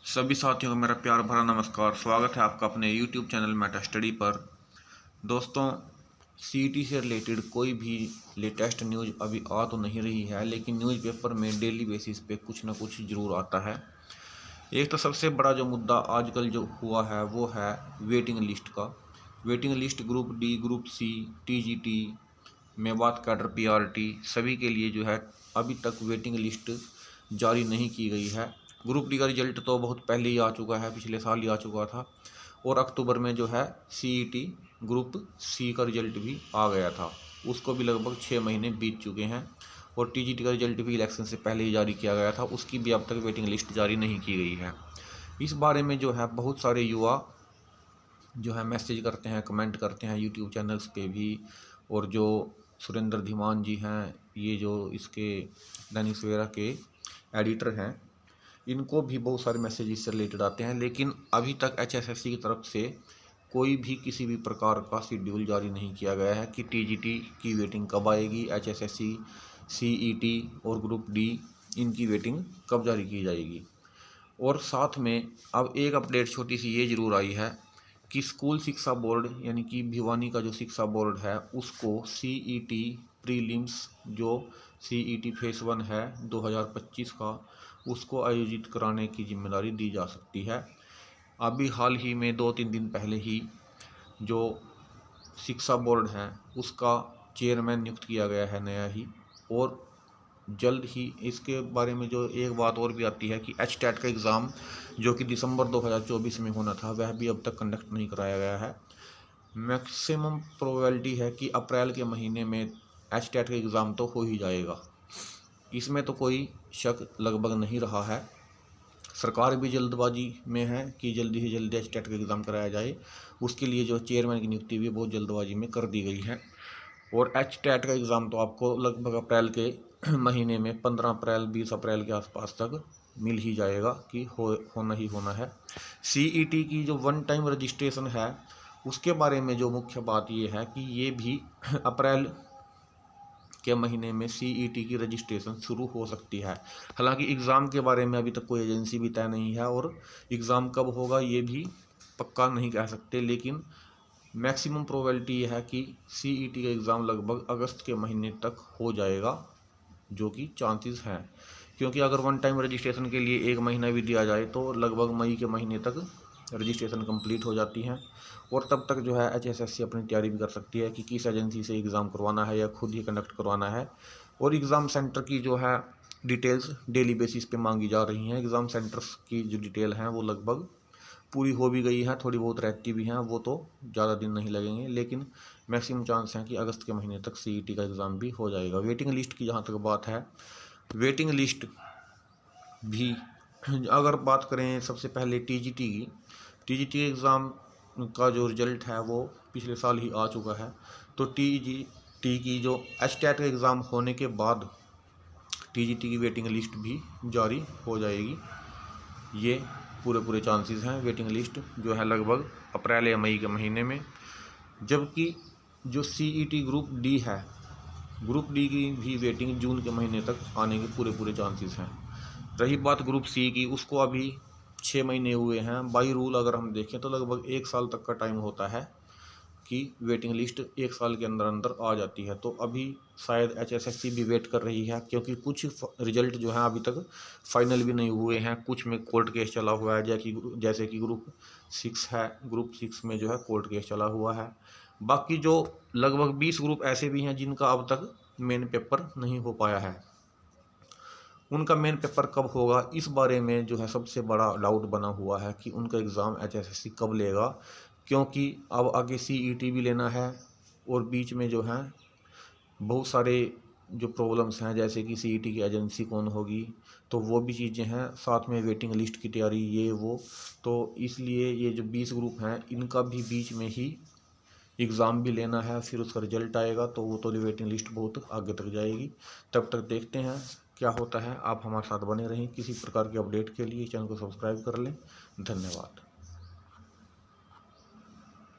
सभी साथियों को मेरा प्यार भरा नमस्कार। स्वागत है आपका अपने YouTube चैनल मेटा स्टडी पर। दोस्तों, सीईटी से रिलेटेड कोई भी लेटेस्ट न्यूज़ अभी आ तो नहीं रही है, लेकिन न्यूज़पेपर में डेली बेसिस पे कुछ ना कुछ ज़रूर आता है। एक तो सबसे बड़ा जो मुद्दा आजकल जो हुआ है वो है वेटिंग लिस्ट का। Waiting list group D, group C, TGT, Mewat cadre, PRT सभी के लिए जो है अभी तक वेटिंग लिस्ट जारी नहीं की गई है। ग्रुप डी का रिजल्ट तो बहुत पहले ही आ चुका है, पिछले साल ही आ चुका था। और अक्टूबर में जो है सीईटी ग्रुप सी का रिजल्ट भी आ गया था, उसको भी लगभग 6 महीने बीत चुके हैं। और टीजीटी का रिजल्ट भी इलेक्शन से पहले ही जारी किया गया था, उसकी भी अब तक वेटिंग लिस्ट जारी नहीं की गई है। इस बारे में जो है बहुत सारे युवा जो है मैसेज करते हैं, कमेंट करते हैं यूट्यूब चैनल्स पे भी। और जो सुरेंद्र धीमान जी हैं, ये जो इसके दैनिक सवेरा के एडिटर हैं, इनको भी बहुत सारे मैसेज इससे रिलेटेड आते हैं। लेकिन अभी तक एचएसएससी की तरफ से कोई भी किसी भी प्रकार का शेड्यूल जारी नहीं किया गया है कि टीजीटी की वेटिंग कब आएगी, एचएसएससी, सीईटी और ग्रुप डी इनकी वेटिंग कब जारी की जाएगी। और साथ में अब एक अपडेट छोटी सी ये ज़रूर आई है कि स्कूल शिक्षा बोर्ड यानी कि भिवानी का जो शिक्षा बोर्ड है उसको सीईटी प्रीलिम्स जो सीईटी फेस 1 है 2025 का, उसको आयोजित कराने की जिम्मेदारी दी जा सकती है। अभी हाल ही में 2-3 दिन पहले ही जो शिक्षा बोर्ड है उसका चेयरमैन नियुक्त किया गया है नया ही। और जल्द ही इसके बारे में जो एक बात और भी आती है कि एचटेट का एग्ज़ाम जो कि दिसंबर 2024 में होना था वह भी अब तक कंडक्ट नहीं कराया गया है। मैक्सिमम प्रोबेबिलिटी है कि अप्रैल के महीने में एचटेट का एग्ज़ाम तो हो ही जाएगा, इसमें तो कोई शक लगभग नहीं रहा है। सरकार भी जल्दबाजी में है कि जल्दी से जल्दी एचटेट का एग्ज़ाम कराया जाए, उसके लिए जो चेयरमैन की नियुक्ति भी बहुत जल्दबाजी में कर दी गई है। और एचटेट का एग्ज़ाम तो आपको लगभग अप्रैल के महीने में 15 अप्रैल 20 अप्रैल के आसपास तक मिल ही जाएगा कि होना ही होना है। सीईटी की जो वन टाइम रजिस्ट्रेशन है उसके बारे में जो मुख्य बात ये है कि ये भी अप्रैल के महीने में सीईटी की रजिस्ट्रेशन शुरू हो सकती है। हालांकि एग्ज़ाम के बारे में अभी तक कोई एजेंसी भी तय नहीं है और एग्ज़ाम कब होगा ये भी पक्का नहीं कह सकते, लेकिन मैक्सिमम प्रोबेबिलिटी है कि सीईटी का एग्ज़ाम लगभग अगस्त के महीने तक हो जाएगा, जो कि चांसेस हैं। क्योंकि अगर वन टाइम रजिस्ट्रेशन के लिए 1 महीना भी दिया जाए तो लगभग मई के महीने तक रजिस्ट्रेशन कंप्लीट हो जाती हैं। और तब तक जो है एचएसएससी अपनी तैयारी भी कर सकती है कि किस एजेंसी से एग्ज़ाम करवाना है या खुद ही कंडक्ट करवाना है। और एग्ज़ाम सेंटर की जो है डिटेल्स डेली बेसिस पे मांगी जा रही हैं। एग्ज़ाम सेंटर्स की जो डिटेल हैं वो लगभग पूरी हो भी गई हैं, थोड़ी बहुत रहती भी हैं, वो तो ज़्यादा दिन नहीं लगेंगे। लेकिन मैक्सिमम चांस हैं कि अगस्त के महीने तक सीईटी का एग्ज़ाम भी हो जाएगा। वेटिंग लिस्ट की जहाँ तक बात है, वेटिंग लिस्ट भी अगर बात करें सबसे पहले टीजीटी एग्ज़ाम का जो रिज़ल्ट है वो पिछले साल ही आ चुका है। तो टीजीटी की जो एचटेट का एग्ज़ाम होने के बाद टीजीटी की वेटिंग लिस्ट भी जारी हो जाएगी। ये पूरे चांसेस हैं। वेटिंग लिस्ट जो है लगभग अप्रैल या मई के महीने में। जबकि जो सीईटी ग्रुप डी है, ग्रुप डी की भी वेटिंग जून के महीने तक आने के पूरे चांसेस हैं। रही बात ग्रुप सी की, उसको अभी 6 महीने हुए हैं। बाई रूल अगर हम देखें तो लगभग 1 साल तक का टाइम होता है कि वेटिंग लिस्ट 1 साल के अंदर अंदर आ जाती है। तो अभी शायद एचएसएससी भी वेट कर रही है, क्योंकि कुछ रिजल्ट जो है अभी तक फाइनल भी नहीं हुए हैं। कुछ में कोर्ट केस चला हुआ है, जैसे कि ग्रुप 6 है, ग्रुप 6 में जो है कोर्ट केस चला हुआ है। बाकी जो लगभग 20 ग्रुप ऐसे भी हैं जिनका अब तक मेन पेपर नहीं हो पाया है। उनका मेन पेपर कब होगा इस बारे में जो है सबसे बड़ा डाउट बना हुआ है कि उनका एग्ज़ाम एचएसएससी कब लेगा। क्योंकि अब आगे सीईटी भी लेना है और बीच में जो है बहुत सारे जो प्रॉब्लम्स हैं, जैसे कि सीईटी की एजेंसी कौन होगी, तो वो भी चीज़ें हैं। साथ में वेटिंग लिस्ट की तैयारी ये वो, तो इसलिए ये जो 20 ग्रुप हैं इनका भी बीच में ही एग्ज़ाम भी लेना है। फिर उसका रिजल्ट आएगा तो वो तो वेटिंग लिस्ट बहुत आगे तक जाएगी। तब तक देखते हैं क्या होता है। आप हमारे साथ बने रहें। किसी प्रकार के अपडेट के लिए चैनल को सब्सक्राइब कर लें। धन्यवाद।